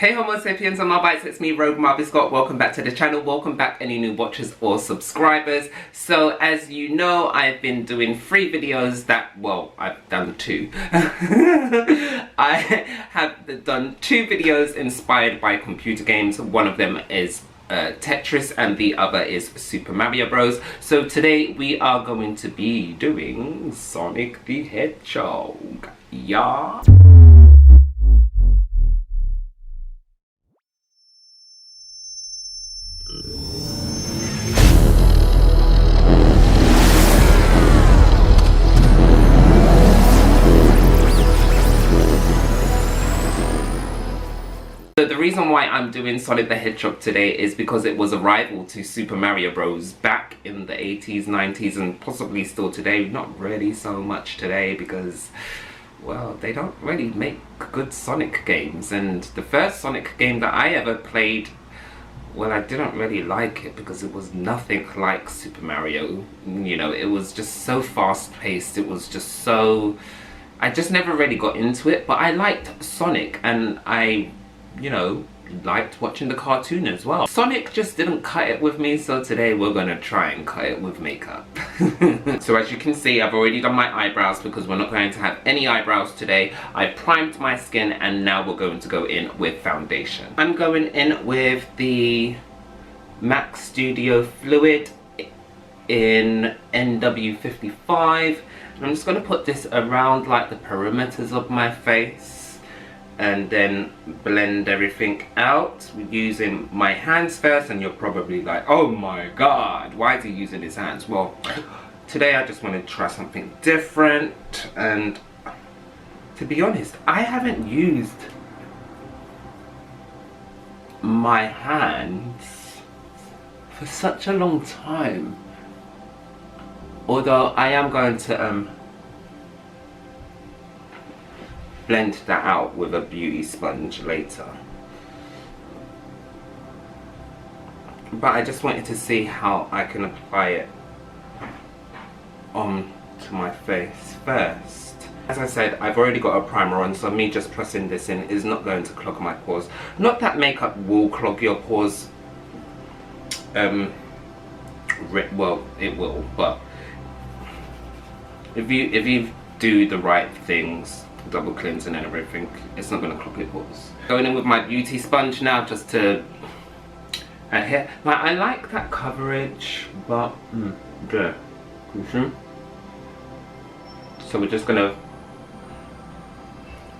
Hey Homo sapiens and Marbites, it's me Rogue Marbasia. Welcome back to the channel. Welcome back any new watchers or subscribers. So as you know, I've been doing 3 videos that, well, I've done 2. I have done 2 videos inspired by computer games. One of them is Tetris and the other is Super Mario Bros. So today we are going to be doing Sonic the Hedgehog. Yeah. So the reason why I'm doing Sonic the Hedgehog today is because it was a rival to Super Mario Bros. Back in the 80s, 90s and possibly still today. Not really so much today because, well, they don't really make good Sonic games. And the first Sonic game that I ever played, well, I didn't really like it because it was nothing like Super Mario. You know, it was just so fast-paced. It was just so... I just never really got into it, but I liked Sonic and I, you know, liked watching the cartoon as well. Sonic just didn't cut it with me, so today we're gonna try and cut it with makeup. So as you can see, I've already done my eyebrows because we're not going to have any eyebrows today. I primed my skin and now we're going to go in with foundation. I'm going in with the MAC Studio Fluid in NW55. And I'm just going to put this around like the perimeters of my face and then blend everything out using my hands first. And you're probably like, oh my god, why is he using his hands? Well, today I just want to try something different, and to be honest, I haven't used my hands for such a long time. Although I am going to blend that out with a beauty sponge later. But I just wanted to see how I can apply it to my face first. As I said, I've already got a primer on, so me just pressing this in is not going to clog my pores. Not that makeup will clog your pores. Well, it will, but if you do the right things, double cleansing and everything, it's not going to clog your pores. Going in with my beauty sponge now just to adhere. Like, I like that coverage, but yeah. So we're just going to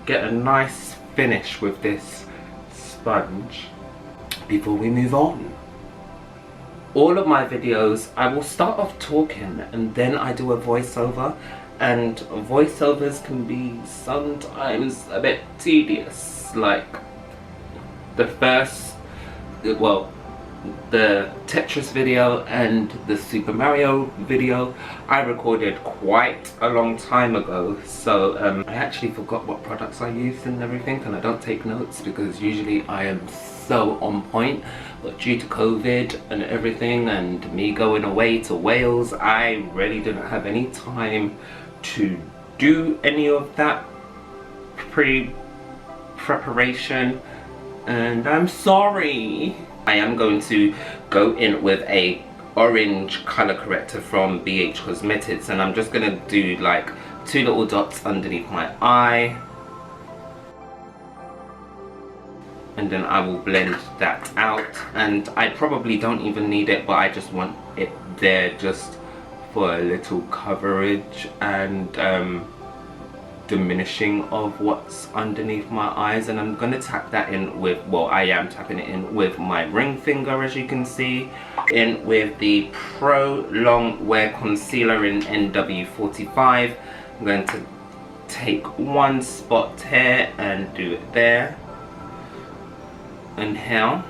get a nice finish with this sponge before we move on. All of my videos, I will start off talking and then I do a voiceover, and voiceovers can be sometimes a bit tedious. Like the first, well, the Tetris video and the Super Mario video I recorded quite a long time ago, so I actually forgot what products I used and everything, and I don't take notes because usually I am so on point, but due to COVID and everything and me going away to Wales, I really didn't have any time to do any of that preparation, and I'm sorry. I am going to go in with a orange color corrector from BH Cosmetics, and I'm just gonna do like 2 little dots underneath my eye, and then I will blend that out. And I probably don't even need it, but I just want it there just for a little coverage and diminishing of what's underneath my eyes. And I'm gonna tap that in with, well, I am tapping it in with my ring finger, as you can see, in with the Pro Long Wear Concealer in NW45. I'm going to take one spot here and do it there and here,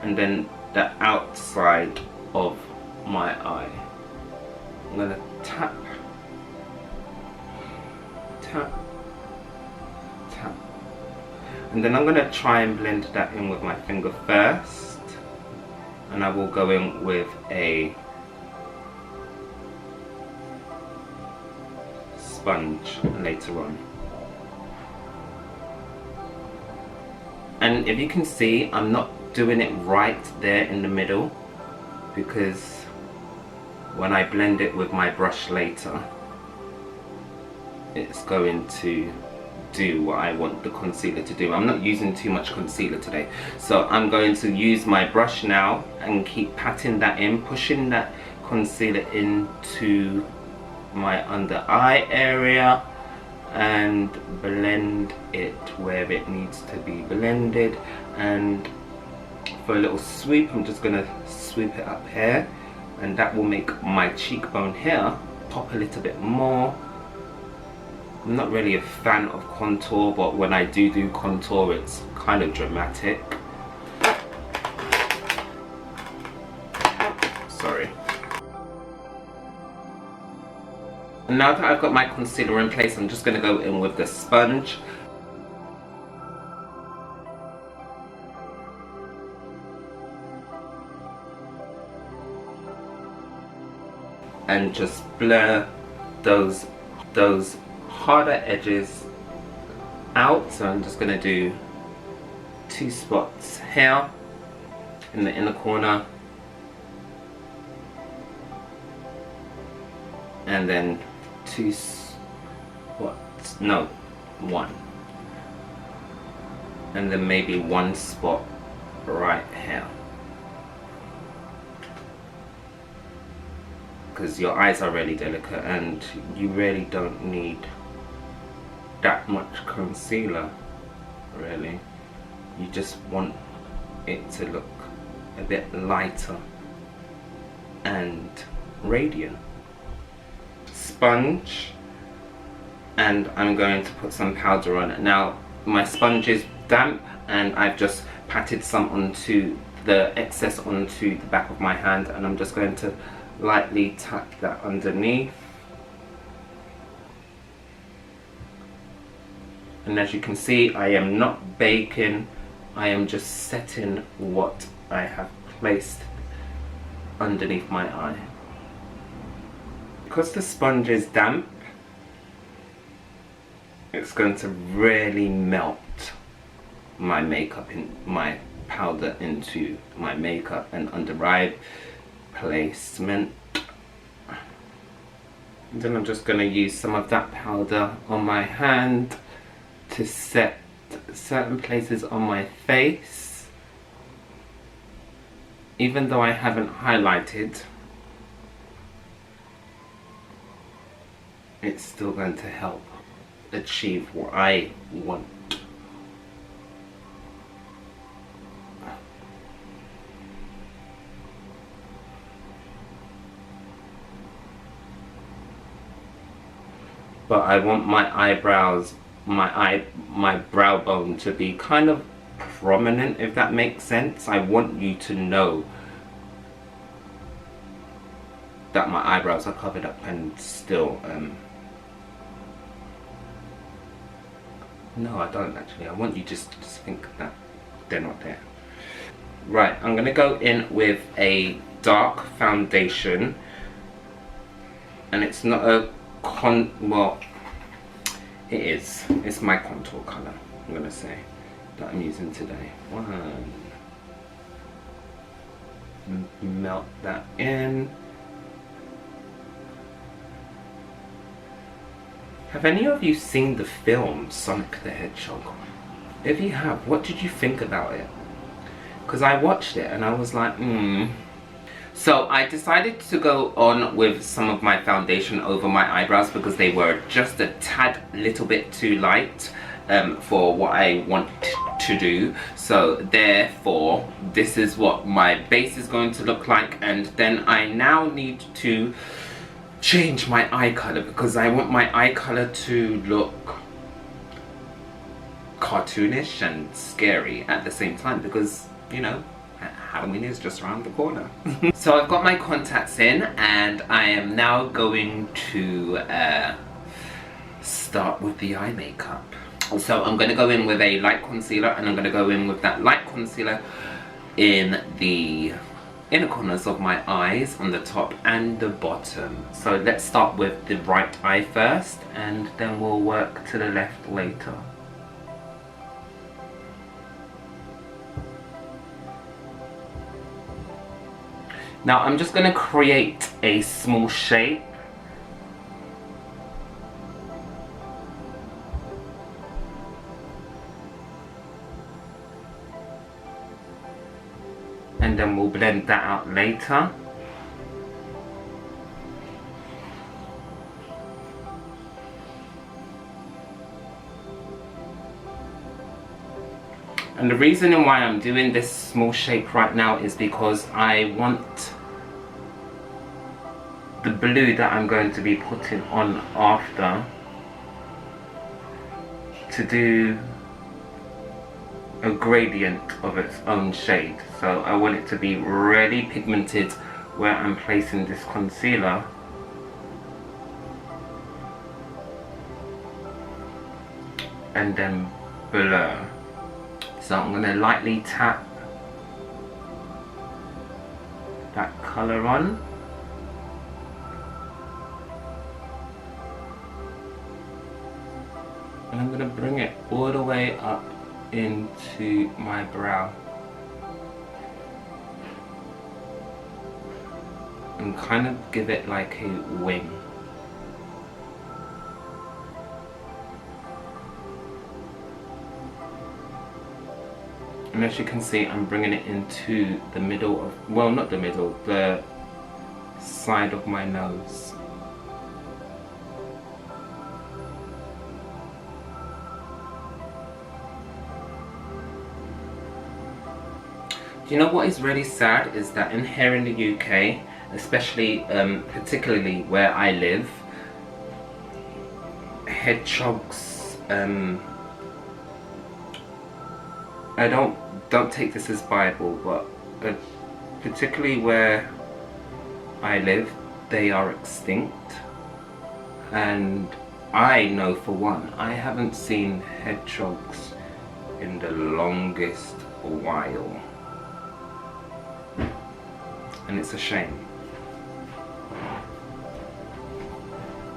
and then the outside of my eye. I'm gonna tap, tap, tap, and then I'm gonna try and blend that in with my finger first, and I will go in with a sponge later on. And if you can see, I'm not doing it right there in the middle, because when I blend it with my brush later, it's going to do what I want the concealer to do. I'm not using too much concealer today, so I'm going to use my brush now and keep patting that in, pushing that concealer into my under eye area and blend it where it needs to be blended. And for a little sweep, I'm just gonna sweep it up here, and that will make my cheekbone here pop a little bit more. I'm not really a fan of contour, but when I do contour, it's kind of dramatic. Sorry. And now that I've got my concealer in place, I'm just going to go in with the sponge. And just blur those harder edges out. So I'm just going to do 2 spots here in the inner corner, and then 2 spots, no, 1, and then maybe 1 spot right here, because your eyes are really delicate and you really don't need that much concealer, really. You just want it to look a bit lighter and radiant. Sponge, and I'm going to put some powder on it. Now my sponge is damp, and I've just patted some onto the excess onto the back of my hand, and I'm just going to lightly tap that underneath. And as you can see, I am not baking, I am just setting what I have placed underneath my eye. Because the sponge is damp, it's going to really melt my makeup, in my powder into my makeup and under eye placement. And then I'm just going to use some of that powder on my hand to set certain places on my face. Even though I haven't highlighted, it's still going to help achieve what I want. But I want my eyebrows, my brow bone to be kind of prominent, if that makes sense. I want you to know that my eyebrows are covered up and still no, I don't actually. I want you just think that they're not there. Right, I'm going to go in with a dark foundation, and it's not a well, it is. It's my contour colour, I'm going to say, that I'm using today. Melt that in. Have any of you seen the film Sonic the Hedgehog? If you have, what did you think about it? Because I watched it and I was like, So I decided to go on with some of my foundation over my eyebrows because they were just a tad little bit too light for what I want to do. So therefore, this is what my base is going to look like, and then I now need to change my eye color because I want my eye color to look cartoonish and scary at the same time, because, you know, Halloween is just around the corner. So I've got my contacts in, and I am now going to start with the eye makeup. So I'm going to go in with a light concealer, and I'm going to go in with that light concealer in the inner corners of my eyes, on the top and the bottom. So let's start with the right eye first, and then we'll work to the left later. Now I'm just going to create a small shape. And then we'll blend that out later. And the reason why I'm doing this small shape right now is because I want the blue that I'm going to be putting on after to do a gradient of its own shade. So I want it to be really pigmented where I'm placing this concealer. And then below. So I'm going to lightly tap that colour on. And I'm going to bring it all the way up into my brow. And kind of give it like a wing. And as you can see, I'm bringing it into the middle of, well, not the middle, the side of my nose. Do you know what is really sad is that in here in the UK, especially particularly where I live, hedgehogs, I don't take this as Bible, but particularly where I live, they are extinct. And I know for one, I haven't seen hedgehogs in the longest while. And it's a shame.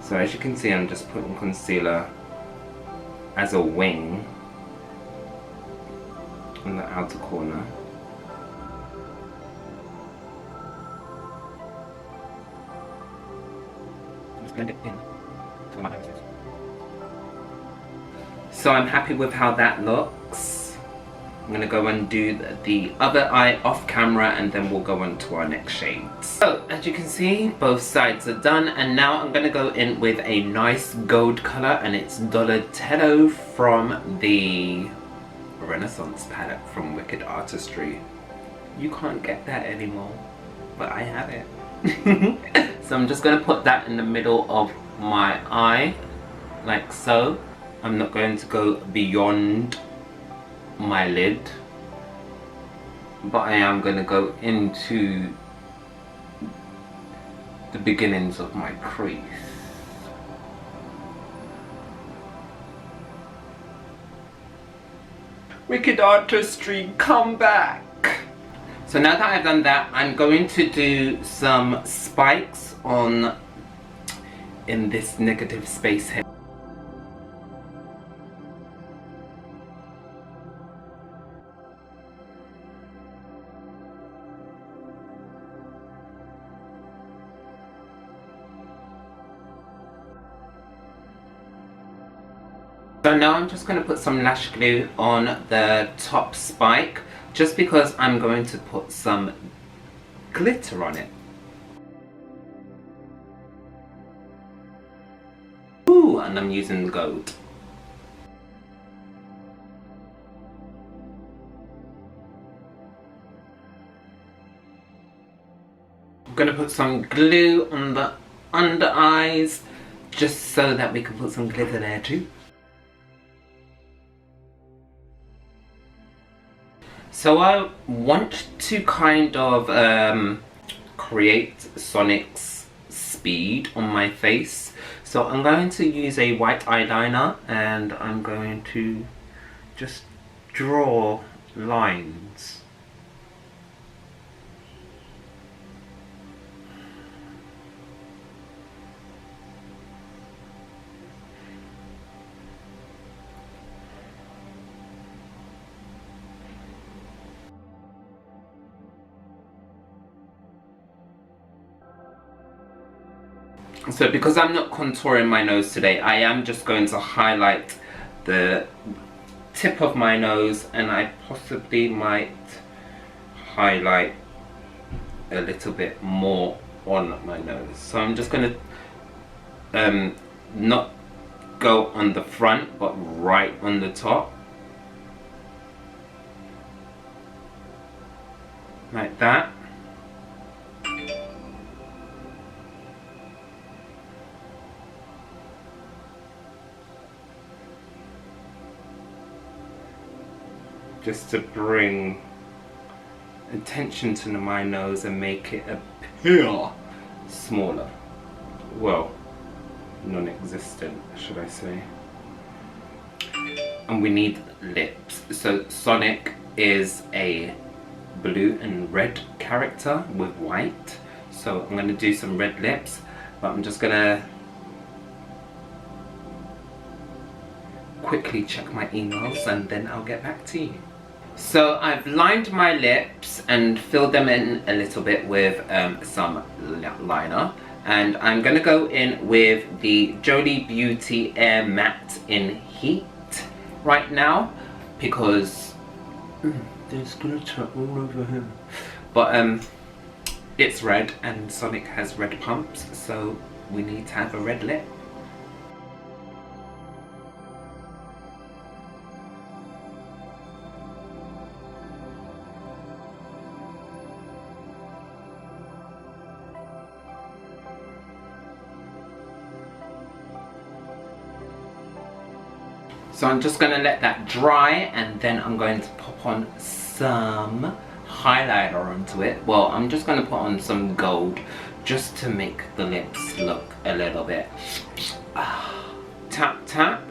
So as you can see, I'm just putting concealer as a wing on the outer corner. Just blend it in to my noses. So I'm happy with how that looks. I'm going to go and do the other eye off camera and then we'll go on to our next shades. So as you can see, both sides are done, and now I'm going to go in with a nice gold colour, and it's Donatello from the Renaissance palette from Wicked Artistry. You can't get that anymore, but I have it. So I'm just going to put that in the middle of my eye, like so. I'm not going to go beyond my lid, but I am going to go into the beginnings of my crease. Wicked Artistry, come back! So now that I've done that, I'm going to do some spikes in this negative space here. So now I'm just going to put some lash glue on the top spike, just because I'm going to put some glitter on it. Ooh, and I'm using gold. I'm going to put some glue on the under eyes, just so that we can put some glitter there too. So I want to kind of create Sonic's speed on my face. So I'm going to use a white eyeliner and I'm going to just draw lines. So because I'm not contouring my nose today, I am just going to highlight the tip of my nose, and I possibly might highlight a little bit more on my nose. So I'm just going to not go on the front but right on the top, like that. Just to bring attention to my nose and make it appear smaller. Well, non-existent, should I say. And we need lips. So Sonic is a blue and red character with white. So I'm going to do some red lips, but I'm just going to quickly check my emails and then I'll get back to you. So I've lined my lips and filled them in a little bit with some liner, and I'm going to go in with the Jolie Beauty Air Matte in Heat right now because there's glitter all over him. But it's red and Sonic has red pumps, so we need to have a red lip. So I'm just going to let that dry, and then I'm going to pop on some highlighter onto it. Well, I'm just going to put on some gold just to make the lips look a little bit tap tap.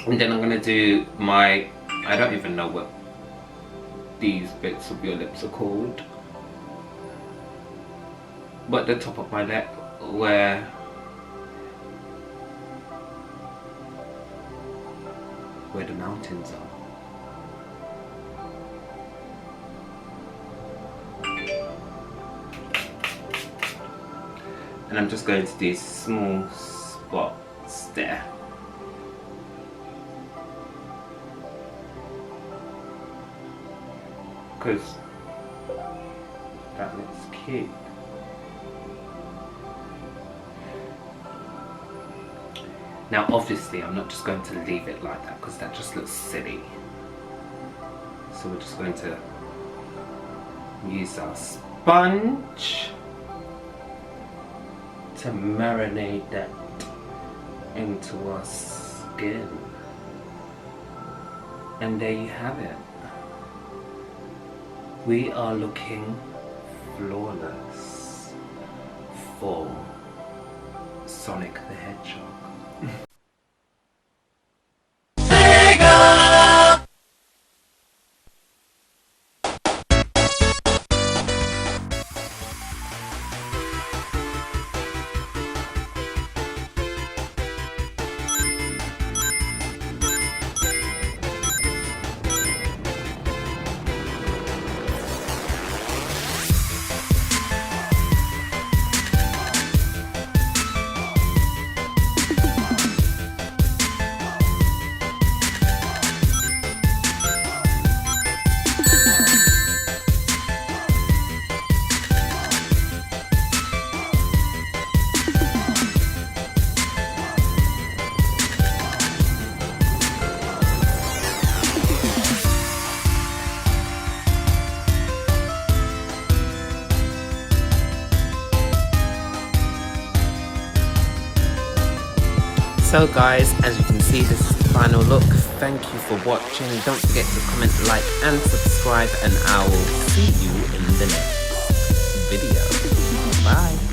And then I'm going to do my, I don't even know what these bits of your lips are called, but the top of my lip where the mountains are. And I'm just going to do small spots there. Because that looks cute. Now obviously I'm not just going to leave it like that because that just looks silly. So we're just going to use our sponge to marinate that into our skin. And there you have it. We are looking flawless for Sonic the Hedgehog. So guys, as you can see, this is the final look. Thank you for watching. Don't forget to comment, like and subscribe, and I will see you in the next video. Bye.